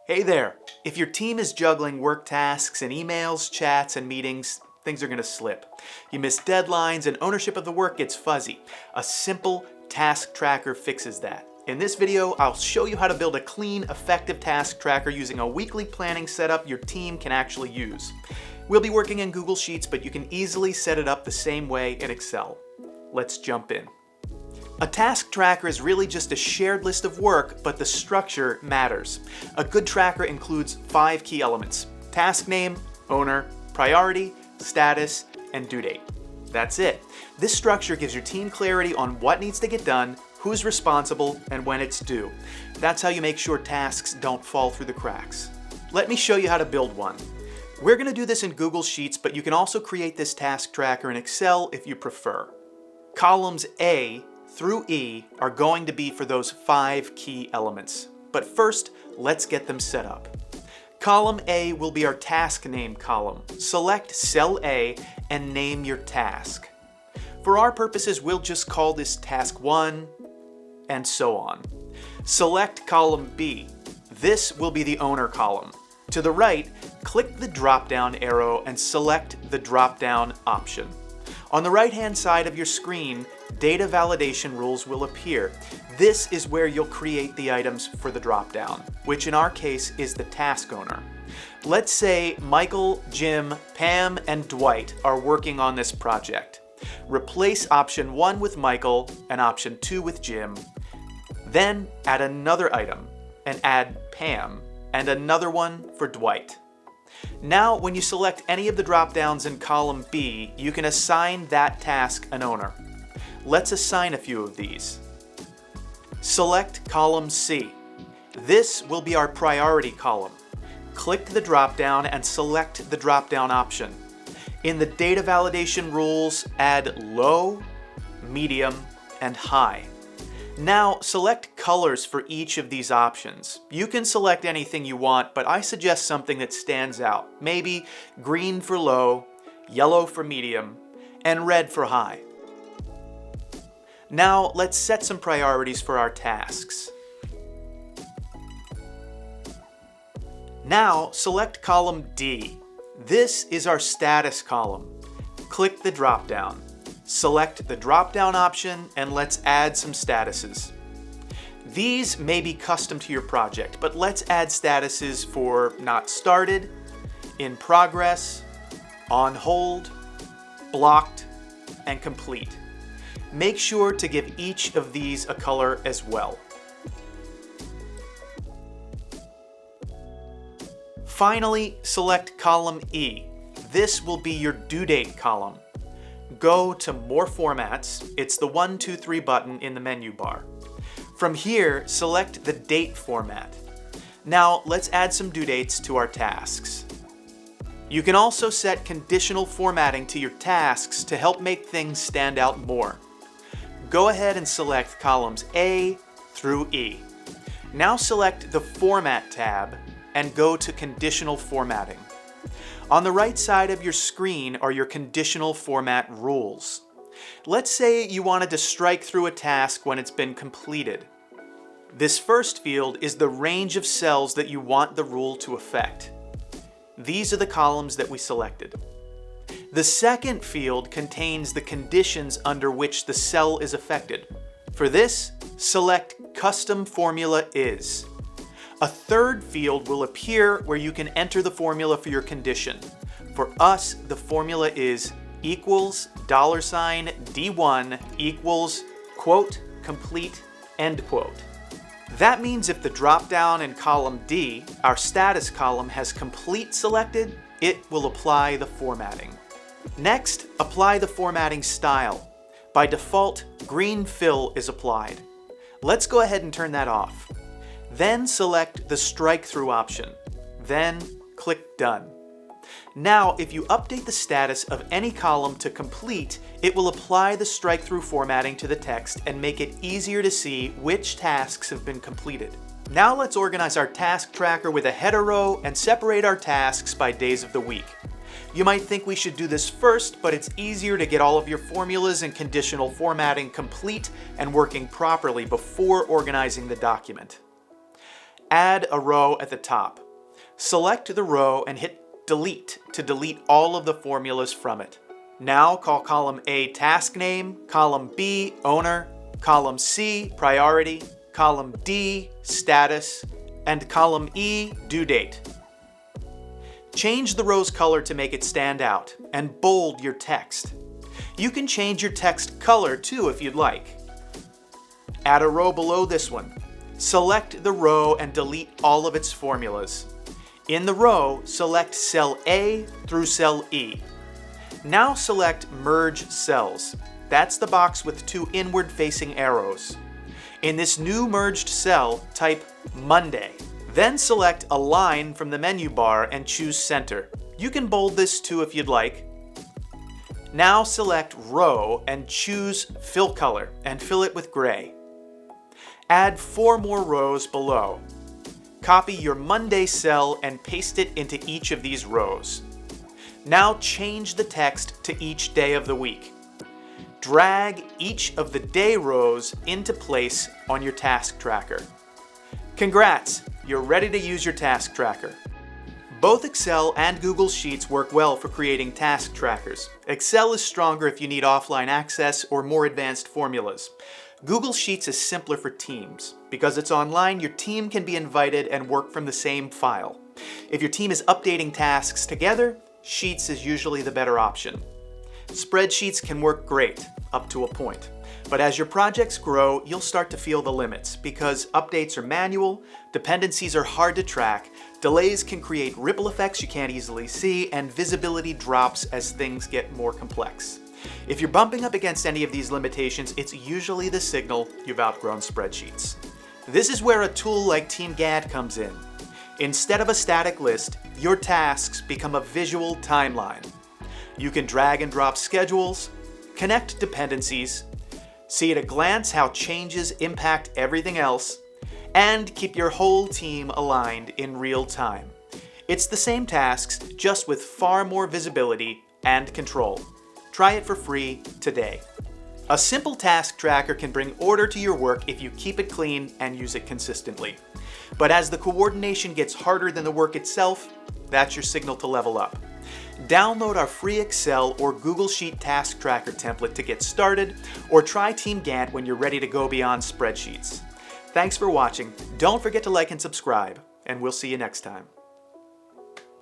Hey there! If your team is juggling work tasks and emails, chats, and meetings, things are going to slip. You miss deadlines and ownership of the work gets fuzzy. A simple task tracker fixes that. In this video, I'll show you how to build a clean, effective task tracker using a weekly planning setup your team can actually use. We'll be working in Google Sheets, but you can easily set it up the same way in Excel. Let's jump in. A task tracker is really just a shared list of work, but the structure matters. A good tracker includes 5 key elements: task name, owner, priority, status, and due date. That's it. This structure gives your team clarity on what needs to get done, who's responsible, and when it's due. That's how you make sure tasks don't fall through the cracks. Let me show you how to build one. We're going to do this in Google Sheets, but you can also create this task tracker in Excel if you prefer. Columns A through E are going to be for those 5 key elements. But first, let's get them set up. Column A will be our task name column. Select cell A and name your task. For our purposes, we'll just call this task 1, and so on. Select column B. This will be the owner column. To the right, click the drop-down arrow and select the drop-down option. On the right-hand side of your screen, data validation rules will appear. This is where you'll create the items for the drop-down, which in our case is the task owner. Let's say Michael, Jim, Pam, and Dwight are working on this project. Replace option 1 with Michael and option 2 with Jim. Then add another item and add Pam and another one for Dwight. Now, when you select any of the drop-downs in column B, you can assign that task an owner. Let's assign a few of these. Select column C. This will be our priority column. Click the drop-down and select the drop-down option. In the data validation rules, add low, medium, and high. Now, select colors for each of these options. You can select anything you want, but I suggest something that stands out. Maybe green for low, yellow for medium, and red for high. Now, let's set some priorities for our tasks. Now, select column D. This is our status column. Click the drop-down. Select the drop-down option and let's add some statuses. These may be custom to your project, but let's add statuses for not started, in progress, on hold, blocked, and complete. Make sure to give each of these a color as well. Finally, select column E. This will be your due date column. Go to More Formats. It's the 1, 2, 3 button in the menu bar. From here, select the date format. Now, let's add some due dates to our tasks. You can also set conditional formatting to your tasks to help make things stand out more. Go ahead and select columns A through E. Now select the Format tab and go to Conditional Formatting. On the right side of your screen are your conditional format rules. Let's say you wanted to strike through a task when it's been completed. This first field is the range of cells that you want the rule to affect. These are the columns that we selected. The second field contains the conditions under which the cell is affected. For this, select Custom Formula Is. A third field will appear where you can enter the formula for your condition. For us, the formula is equals $D1 equals quote complete end quote. That means if the drop-down in column D, our status column, has complete selected, it will apply the formatting. Next, apply the formatting style. By default, green fill is applied. Let's go ahead and turn that off. Then select the strike-through option. Then click Done. Now, if you update the status of any column to complete, it will apply the strike-through formatting to the text and make it easier to see which tasks have been completed. Now let's organize our task tracker with a header row and separate our tasks by days of the week. You might think we should do this first, but it's easier to get all of your formulas and conditional formatting complete and working properly before organizing the document. Add a row at the top. Select the row and hit Delete to delete all of the formulas from it. Now call column A task name, column B owner, column C priority, column D status, and column E due date. Change the row's color to make it stand out, and bold your text. You can change your text color too if you'd like. Add a row below this one. Select the row and delete all of its formulas. In the row, select cell A through cell E. Now select Merge Cells. That's the box with two inward-facing arrows. In this new merged cell, type Monday. Then select a line from the menu bar and choose Center. You can bold this too if you'd like. Now select Row and choose Fill Color and fill it with gray. Add 4 more rows below. Copy your Monday cell and paste it into each of these rows. Now change the text to each day of the week. Drag each of the day rows into place on your task tracker. Congrats! You're ready to use your task tracker. Both Excel and Google Sheets work well for creating task trackers. Excel is stronger if you need offline access or more advanced formulas. Google Sheets is simpler for teams. Because it's online, your team can be invited and work from the same file. If your team is updating tasks together, Sheets is usually the better option. Spreadsheets can work great, up to a point. But as your projects grow, you'll start to feel the limits because updates are manual, dependencies are hard to track, delays can create ripple effects you can't easily see, and visibility drops as things get more complex. If you're bumping up against any of these limitations, it's usually the signal you've outgrown spreadsheets. This is where a tool like TeamGantt comes in. Instead of a static list, your tasks become a visual timeline. You can drag and drop schedules, connect dependencies, see at a glance how changes impact everything else, and keep your whole team aligned in real time. It's the same tasks, just with far more visibility and control. Try it for free today. A simple task tracker can bring order to your work if you keep it clean and use it consistently. But as the coordination gets harder than the work itself, that's your signal to level up. Download our free Excel or Google Sheet task tracker template to get started, or try TeamGantt when you're ready to go beyond spreadsheets. Thanks for watching. Don't forget to like and subscribe, and we'll see you next time.